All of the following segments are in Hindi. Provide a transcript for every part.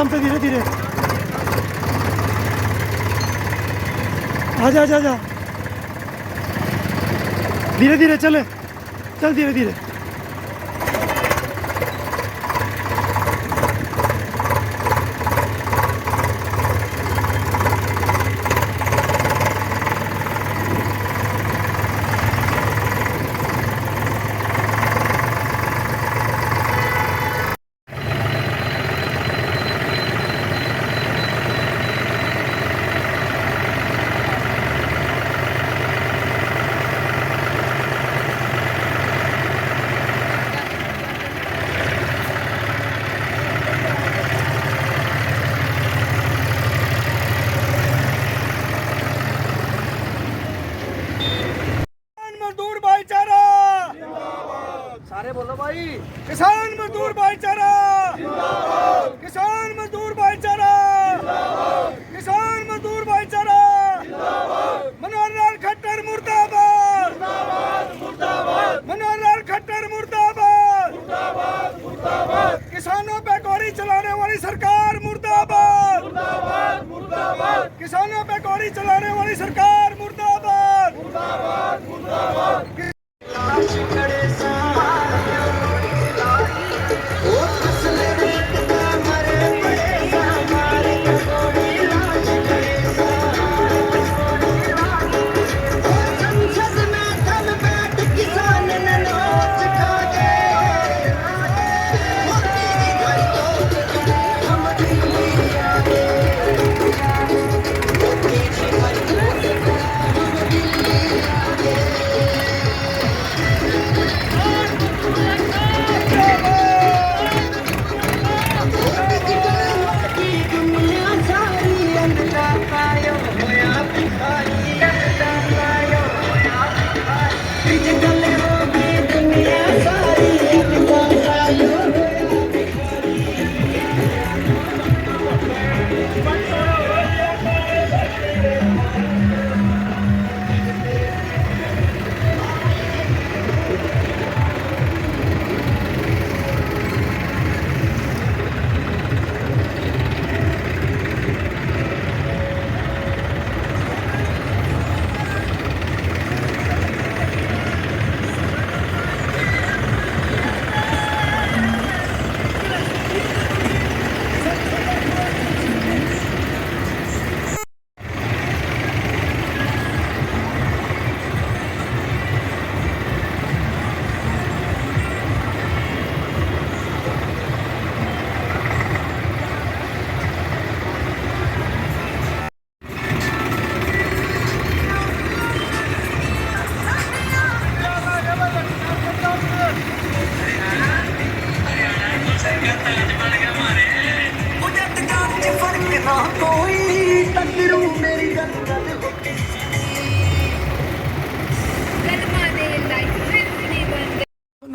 आराम से, धीरे धीरे। आजा आजा आजा, धीरे धीरे चले, चल धीरे धीरे। सारे बोलो भाई। किसान मजदूर भाईचारा जिंदाबाद, किसान मजदूर भाईचारा जिंदाबाद, किसान मजदूर भाईचारा जिंदाबाद, मनोहर लाल खट्टर मुर्दाबाद, मुर्दाबाद मुर्दाबाद, मनोहर लाल खट्टर मुर्दाबाद, मुर्दाबाद मुर्दाबाद, किसानों पे गोली चलाने वाली सरकार मुर्दाबाद, मुर्दाबाद मुर्दाबाद, किसानों पे गोली चलाने वाली सरकार मुर्दाबाद, मुर्दाबाद मुर्दाबाद।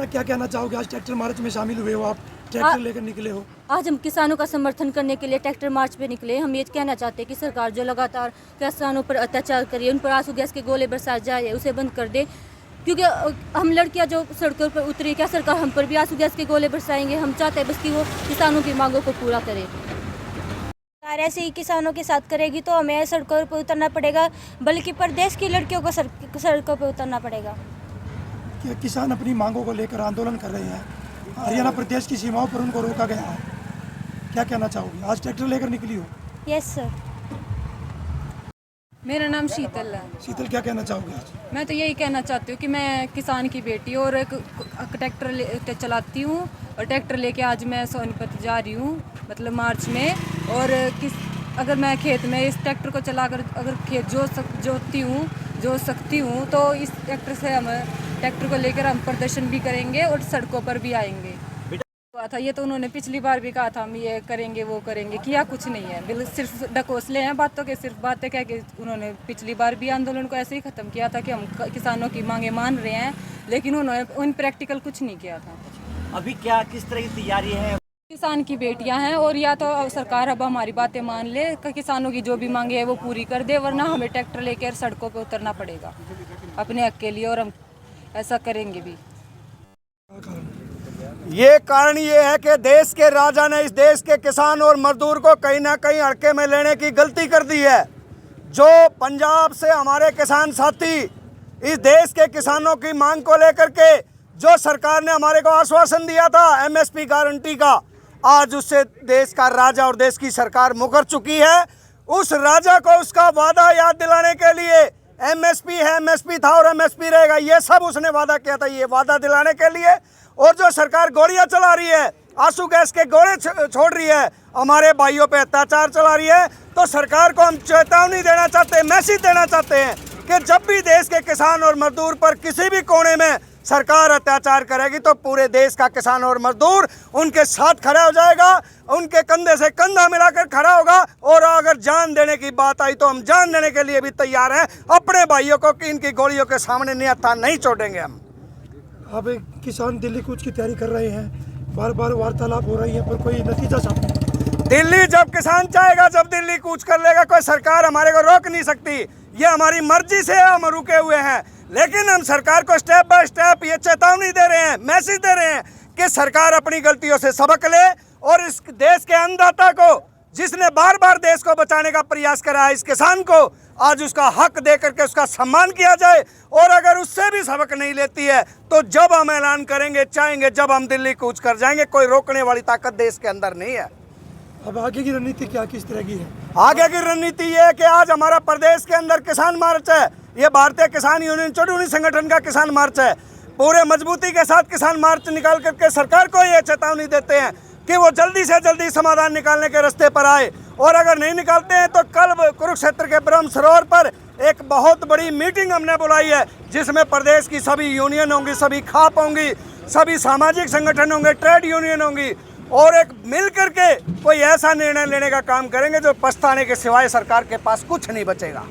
क्या कहना चाहोगे? आज ट्रैक्टर मार्च में शामिल हुए हो, आप ट्रैक्टर लेकर निकले हो। आज हम किसानों का समर्थन करने के लिए ट्रैक्टर मार्च पे निकले। हम ये कहना चाहते हैं कि सरकार जो लगातार किसानों पर अत्याचार कर रही है, उन पर आंसू गैस के गोले बरसाए जा रहे हैं, उसे बंद कर दे। क्योंकि हम लड़कियां जो सड़कों पर उतरी, क्या सरकार हम पर भी आंसू गैस के गोले बरसाएंगे? हम चाहते हैं बस कि वो किसानों की मांगों को पूरा करे। सरकार ऐसे ही किसानों के साथ करेगी तो हमें सड़कों पर उतरना पड़ेगा, बल्कि प्रदेश की लड़कियों को सड़कों पर उतरना पड़ेगा। कि किसान अपनी मांगों को लेकर आंदोलन कर रहे हैं, हरियाणा प्रदेश की सीमाओं पर उनको रोका गया है, क्या कहना चाहोगी? आज ट्रैक्टर लेकर निकली हो। Yes sir. मेरा नाम शीतल है। शीतल, क्या कहना चाहोगे आज? मैं तो यही कहना चाहती हूँ कि मैं किसान की बेटी और एक ट्रैक्टर चलाती हूँ, और ट्रैक्टर लेके आज मैं सोनीपत जा रही हूँ, मतलब मार्च में। और अगर मैं खेत में इस ट्रैक्टर को चलाकर अगर खेत जोत सकती हूँ तो इस ट्रैक्टर से हम ट्रैक्टर को लेकर हम प्रदर्शन भी करेंगे और सड़कों पर भी आएंगे। था ये तो उन्होंने पिछली बार भी कहा था हम ये करेंगे वो करेंगे, किया कुछ नहीं है। बिल्कुल सिर्फ डकोसले हैं बातों के, सिर्फ बातें कह के उन्होंने पिछली बार भी आंदोलन को ऐसे ही ख़त्म किया था कि हम किसानों की मांगे मान रहे हैं, लेकिन उन्होंने उन प्रैक्टिकल कुछ नहीं किया था। अभी क्या किस तरह की तैयारी है? किसान की बेटियां हैं और या तो सरकार अब हमारी बातें मान ले, किसानों की जो भी मांगे है वो पूरी कर दे, वरना हमें ट्रैक्टर लेकर सड़कों पर उतरना पड़ेगा अपने हक के लिए, और हम ऐसा करेंगे भी। ये कारण ये है कि देश के राजा ने इस देश के किसान और मजदूर को कहीं ना कहीं हड़के में लेने की गलती कर दी है। जो पंजाब से हमारे किसान साथी इस देश के किसानों की मांग को लेकर के जो सरकार ने हमारे को आश्वासन दिया था एमएसपी गारंटी का, आज उससे देश का राजा और देश की सरकार मुकर चुकी है। उस राजा को उसका वादा याद दिलाने के लिए एमएसपी है, एमएसपी था और एमएसपी रहेगा, ये सब उसने वादा किया था। ये वादा दिलाने के लिए और जो सरकार गोलियां चला रही है, आंसू गैस के गोले छोड़ रही है, हमारे भाइयों पे अत्याचार चला रही है, तो सरकार को हम चेतावनी देना चाहते हैं, मैसेज देना चाहते हैं कि जब भी देश के किसान और मजदूर पर किसी भी कोने में सरकार अत्याचार करेगी तो पूरे देश का किसान और मजदूर उनके साथ खड़ा हो जाएगा, उनके कंधे से कंधा मिलाकर खड़ा होगा। और अगर जान देने की बात आई तो हम जान देने के लिए भी तैयार हैं अपने भाइयों को कि इनकी गोलियों के सामने नहीं छोड़ेंगे हम। अब किसान दिल्ली कूच की तैयारी कर रहे हैं, बार बार वार्तालाप हो रही है पर कोई नतीजा सामने नहीं। दिल्ली जब किसान चाहेगा जब दिल्ली कूच कर लेगा, कोई सरकार हमारे को रोक नहीं सकती। ये हमारी मर्जी से हम रुके हुए हैं, लेकिन हम सरकार को स्टेप बाय स्टेप ये चेतावनी दे रहे हैं, मैसेज दे रहे हैं कि सरकार अपनी गलतियों से सबक ले और इस देश के अन्नदाता को, जिसने बार बार देश को बचाने का प्रयास करा है, इस किसान को आज उसका हक दे करके उसका सम्मान किया जाए। और अगर उससे भी सबक नहीं लेती है तो जब हम ऐलान करेंगे, चाहेंगे, जब हम दिल्ली कूच कर जाएंगे, कोई रोकने वाली ताकत देश के अंदर नहीं है। अब आगे की रणनीति क्या किस तरह की है? आगे की रणनीति ये है कि आज हमारा प्रदेश के अंदर किसान मार्च है, ये भारतीय किसान यूनियन चौधरी संगठन का किसान मार्च है। पूरे मजबूती के साथ किसान मार्च निकाल करके सरकार को ये चेतावनी देते हैं कि वो जल्दी से जल्दी समाधान निकालने के रास्ते पर आए। और अगर नहीं निकालते हैं तो कल कुरुक्षेत्र के ब्रह्म सरोवर पर एक बहुत बड़ी मीटिंग हमने बुलाई है, जिसमें प्रदेश की सभी यूनियन होंगी, सभी खाप होंगी, सभी सामाजिक संगठन होंगे, ट्रेड यूनियन होंगी, और एक मिल करके कोई ऐसा निर्णय लेने का काम करेंगे जो पछताने के सिवाय सरकार के पास कुछ नहीं बचेगा।